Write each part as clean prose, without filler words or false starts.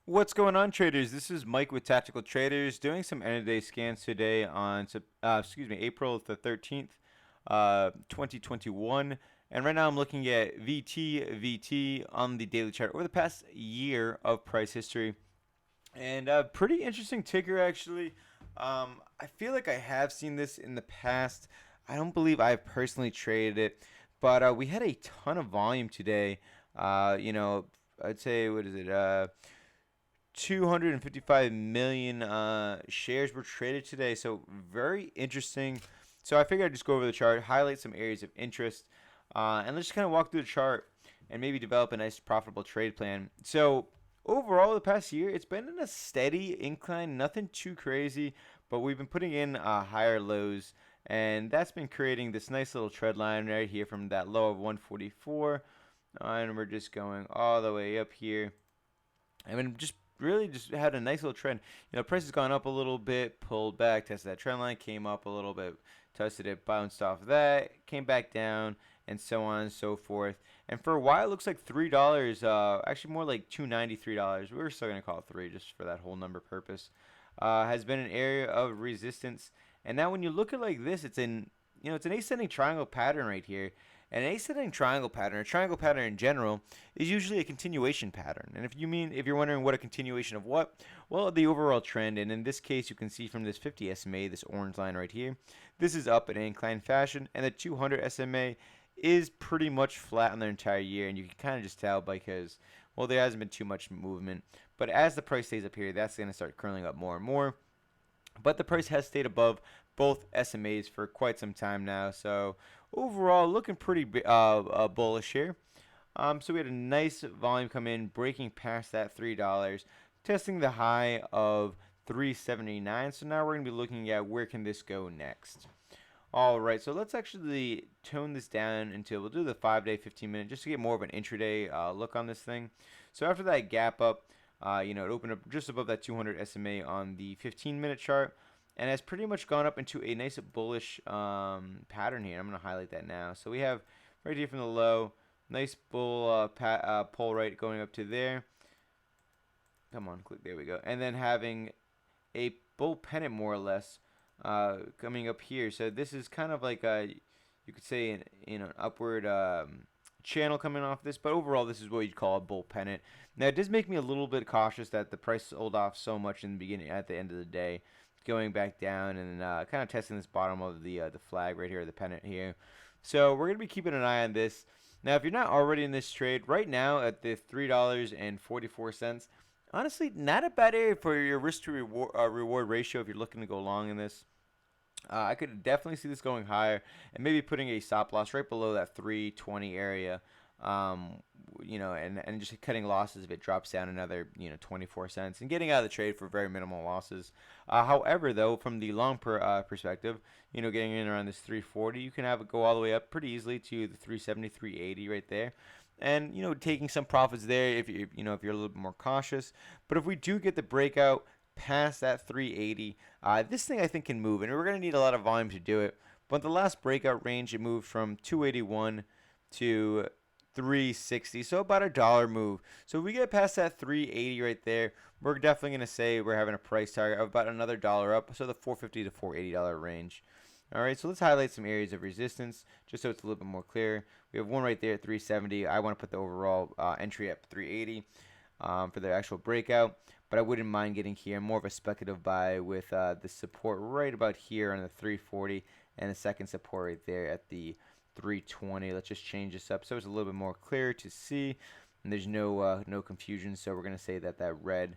What's going on, traders? This is Mike with Tactical Traders doing some end of day scans today on April the 13th, 2021. And right now I'm looking at Vtvt on the daily chart over the past year of price history. And a pretty interesting ticker, actually. I feel like I have seen this in the past. I don't believe I've personally traded it, but we had a ton of volume today. I'd say, what is it? 255 million shares were traded today, so very interesting. So I figured I'd just go over the chart, highlight some areas of interest, and let's just kind of walk through the chart and maybe develop a nice profitable trade plan. So overall, the past year, it's been in a steady incline, nothing too crazy, but we've been putting in higher lows, and that's been creating this nice little trend line right here from that low of 144, and we're just going all the way up here. I mean, just really just had a nice little trend. Price has gone up a little bit, pulled back, tested that trend line, came up a little bit, tested it, bounced off that, came back down, and so on and so forth. And for a while, it looks like $3, actually more like $2.93. We were still gonna call it three just for that whole number purpose. Has been an area of resistance, and now when you look at like this, it's an ascending triangle pattern right here. And an ascending triangle pattern, a triangle pattern in general, is usually a continuation pattern. And if you're wondering what a continuation of what, well, the overall trend. And in this case, you can see from this 50 SMA, this orange line right here, this is up in an inclined fashion, and the 200 SMA is pretty much flat on the entire year. And you can kind of just tell because, well, there hasn't been too much movement. But as the price stays up here, that's going to start curling up more and more. But the price has stayed above both SMAs for quite some time now. So overall, looking pretty bullish here. So we had a nice volume come in, breaking past that $3, testing the high of 379. So now we're going to be looking at where can this go next. All right, so let's actually tone this down until we'll do the 5-day, 15-minute, just to get more of an intraday look on this thing. So after that gap up, it opened up just above that 200 SMA on the 15-minute chart, and has pretty much gone up into a nice bullish pattern here. I'm going to highlight that now. So we have right here from the low, nice bull pull right going up to there. Come on, click. There we go. And then having a bull pennant more or less coming up here. So this is kind of like you could say an upward channel coming off this, but overall this is what you'd call a bull pennant. Now it does make me a little bit cautious that the price sold off so much in the beginning at the end of the day, going back down and kind of testing this bottom of the flag right here, the pennant here. So we're gonna be keeping an eye on this. Now, if you're not already in this trade right now at the $3.44, honestly, not a bad area for your risk to reward ratio if you're looking to go long in this. I could definitely see this going higher and maybe putting a stop loss right below that 320 area. And just cutting losses if it drops down another, 24 cents and getting out of the trade for very minimal losses. However, though, from the long perspective, getting in around this 340, you can have it go all the way up pretty easily to the 370, 380 right there. And taking some profits there if if you're a little bit more cautious. But if we do get the breakout past that 380, this thing I think can move, and we're going to need a lot of volume to do it. But the last breakout range, it moved from 281 to 360, so about $1 move. So if we get past that 380 right there, we're definitely going to say we're having a price target of about another dollar up, so the 450 to $480 range. All right, so let's highlight some areas of resistance just so it's a little bit more clear. We have one right there at 370. I want to put the overall entry at 380 for the actual breakout, but I wouldn't mind getting here more of a speculative buy with the support right about here on the 340 and the second support right there at the 320. Let's just change this up so it's a little bit more clear to see, and there's no confusion. So we're gonna say that red,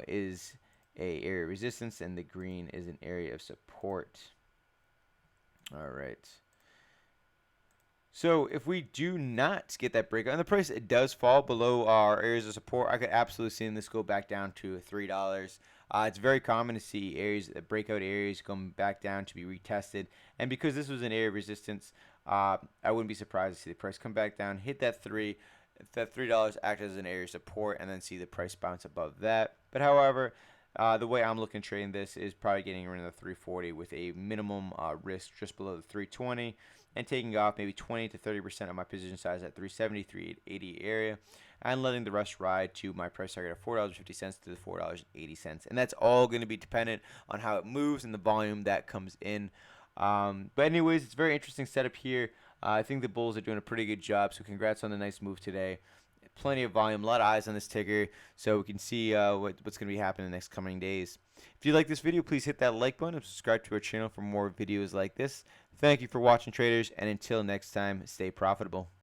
is a area of resistance, and the green is an area of support. All right. So if we do not get that breakout and the price it does fall below our areas of support, I could absolutely see this go back down to $3. It's very common to see breakout areas come back down to be retested, and because this was an area of resistance, I wouldn't be surprised to see the price come back down, hit that $3 act as an area of support, and then see the price bounce above that. But however, the way I'm looking at trading this is probably getting around the 340 with a minimum risk just below the 320 and taking off maybe 20 to 30% of my position size at 370, 380 area. and letting the rest ride to my price target of $4.50 to the $4.80. And that's all going to be dependent on how it moves and the volume that comes in. But anyways, it's a very interesting setup here. I think the Bulls are doing a pretty good job, so congrats on the nice move today. Plenty of volume, a lot of eyes on this ticker, so we can see what's going to be happening in the next coming days. If you like this video, please hit that like button and subscribe to our channel for more videos like this. Thank you for watching, traders, and until next time, stay profitable.